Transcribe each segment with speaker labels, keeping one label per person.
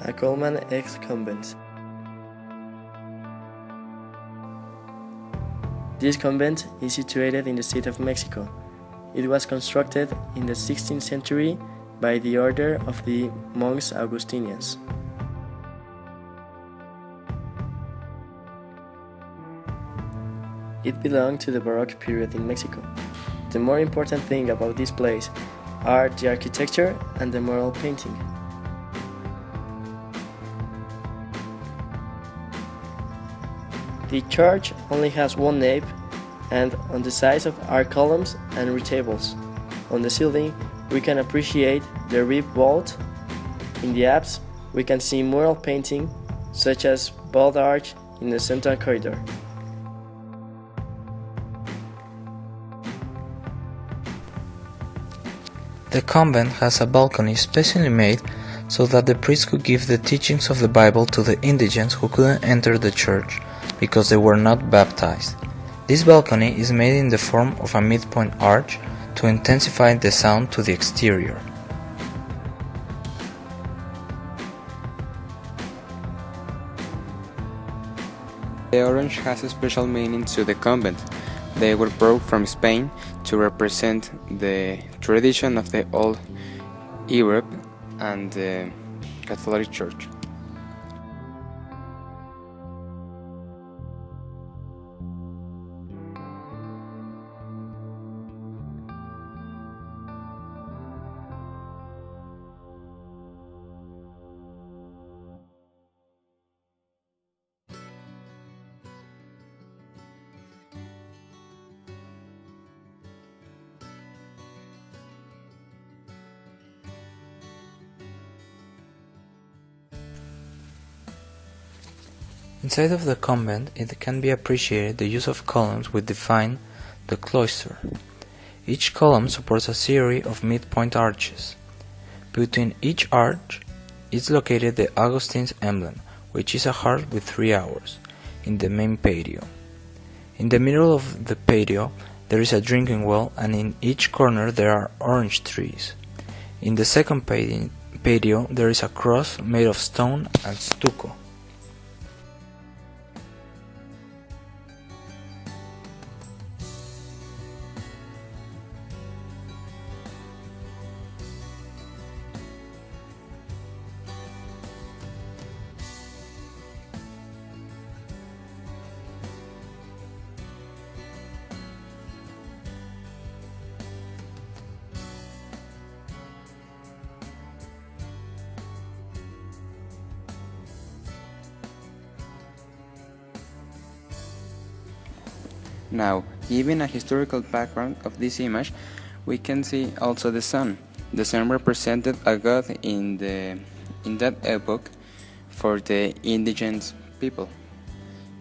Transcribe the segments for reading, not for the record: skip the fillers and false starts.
Speaker 1: a Coleman ex-convent. This convent is situated in the state of Mexico. It was constructed in the 16th century by the order of the monks Augustinians. It belonged to the Baroque period in Mexico. The more important thing about this place are the architecture and the mural painting. The church only has one nave, and on the sides are columns and retables. On the ceiling, we can appreciate the ribbed vault. In the apse, we can see mural painting, such as Bold Arch in the central corridor.
Speaker 2: The convent has a balcony specially made so that the priest could give the teachings of the Bible to the indigents who couldn't enter the church because they were not baptized. This balcony is made in the form of a midpoint arch to intensify the sound to the exterior.
Speaker 3: The orange has a special meaning to the convent. They were brought from Spain to represent the tradition of the old Europe and the Catholic Church.
Speaker 2: Inside of the convent, it can be appreciated the use of columns which define the cloister. Each column supports a series of midpoint arches. Between each arch is located the Augustine's emblem, which is a heart with 3 hours, in the main patio. In the middle of the patio there is a drinking well, and in each corner there are orange trees. In the second patio there is a cross made of stone and stucco.
Speaker 3: Now, given a historical background of this image, we can see also the sun. The sun represented a god in that epoch for the indigenous people.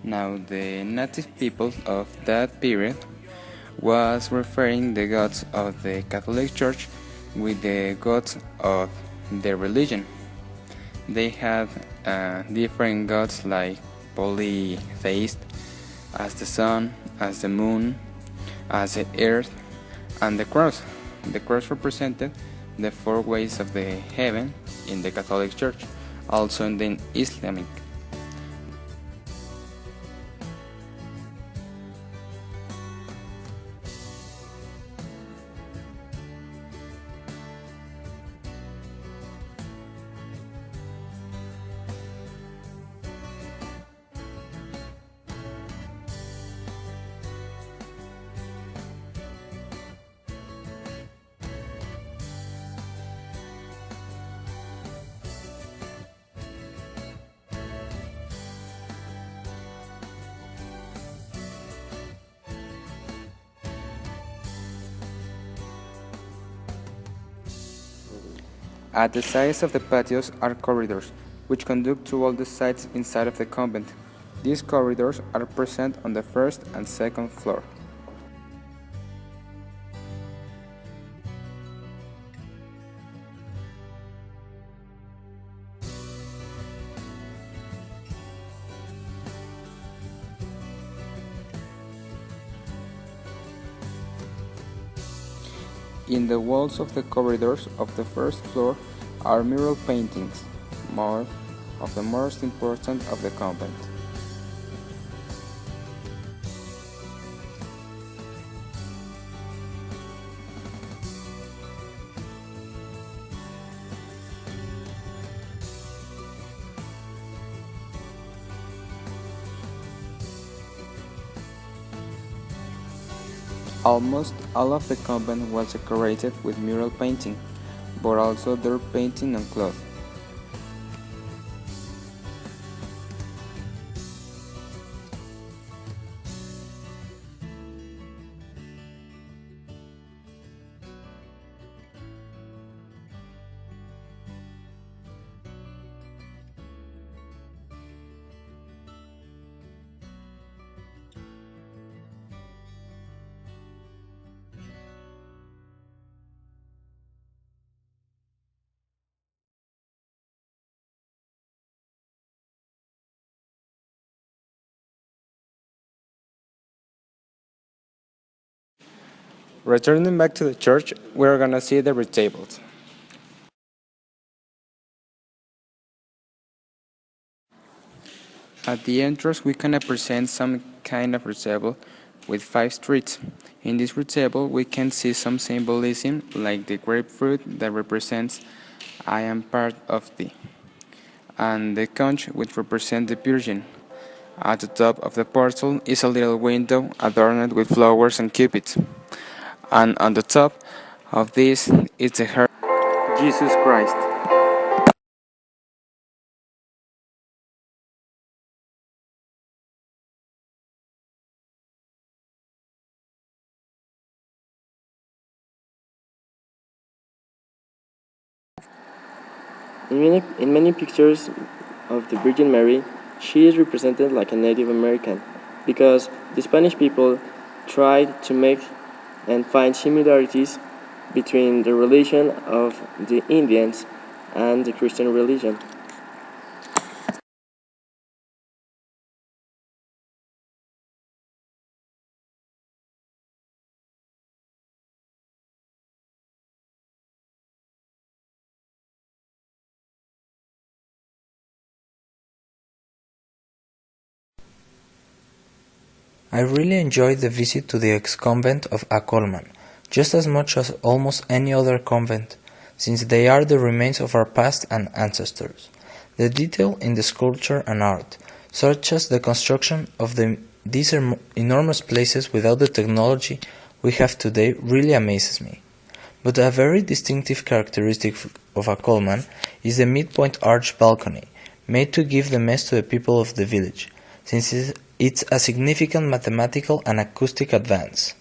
Speaker 3: Now, the native people of that period was referring the gods of the Catholic Church with the gods of their religion. They had different gods like polytheist, as the sun, as the moon, as the earth, and the cross. The cross represented the 4 ways of the heaven in the Catholic Church, also in the Islamic. At the sides of the patios are corridors, which conduct to all the sites inside of the convent. These corridors are present on the first and second floor. In the walls of the corridors of the first floor are mural paintings, more of the most important of the convent. Almost all of the convent was decorated with mural painting, but also dirt painting on cloth. Returning back to the church, we're gonna see the retables. At the entrance, we can present some kind of retable with 5 streets. In this retable, we can see some symbolism like the grapefruit that represents I am part of thee, and the conch which represents the Virgin. At the top of the portal is a little window adorned with flowers and cupids, and on the top of this is the heart of Jesus Christ.
Speaker 1: In many pictures of the Virgin Mary, she is represented like a Native American because the Spanish people tried to make and find similarities between the religion of the Indians and the Christian religion.
Speaker 2: I really enjoyed the visit to the ex-convent of Acolman, just as much as almost any other convent, since they are the remains of our past and ancestors. The detail in the sculpture and art, such as the construction of these enormous places without the technology we have today, really amazes me. But a very distinctive characteristic of Acolman is the midpoint arch balcony, made to give the mess to the people of the village, since it's a significant mathematical and acoustic advance.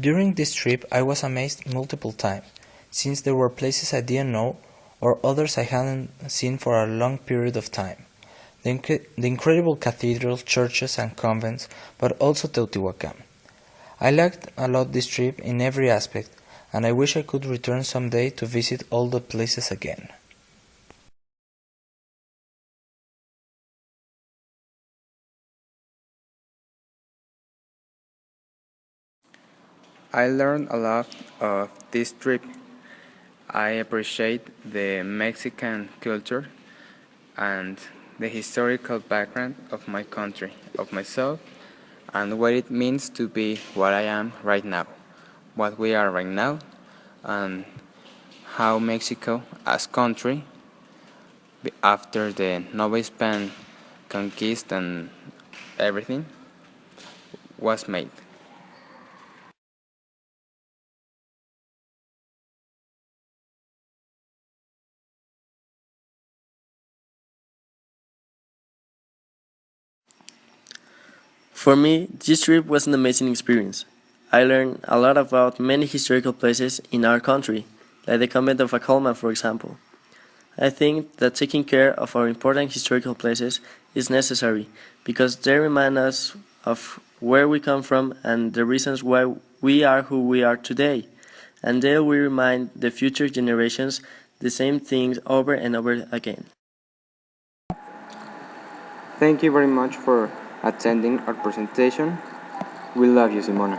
Speaker 2: During this trip I was amazed multiple times, since there were places I didn't know or others I hadn't seen for a long period of time. The incredible cathedrals, churches and convents, but also Teotihuacan. I liked a lot this trip in every aspect, and I wish I could return someday to visit all the places again.
Speaker 3: I learned a lot of this trip. I appreciate the Mexican culture and the historical background of my country, of myself, and what it means to be what I am right now, what we are right now, and how Mexico as country, after the Nova Span conquest and everything, was made.
Speaker 1: For me, this trip was an amazing experience. I learned a lot about many historical places in our country, like the convent of Acolma, for example. I think that taking care of our important historical places is necessary because they remind us of where we come from and the reasons why we are who we are today. And they will remind the future generations the same things over and over again.
Speaker 3: Thank you very much for attending our presentation. We love you, Simona.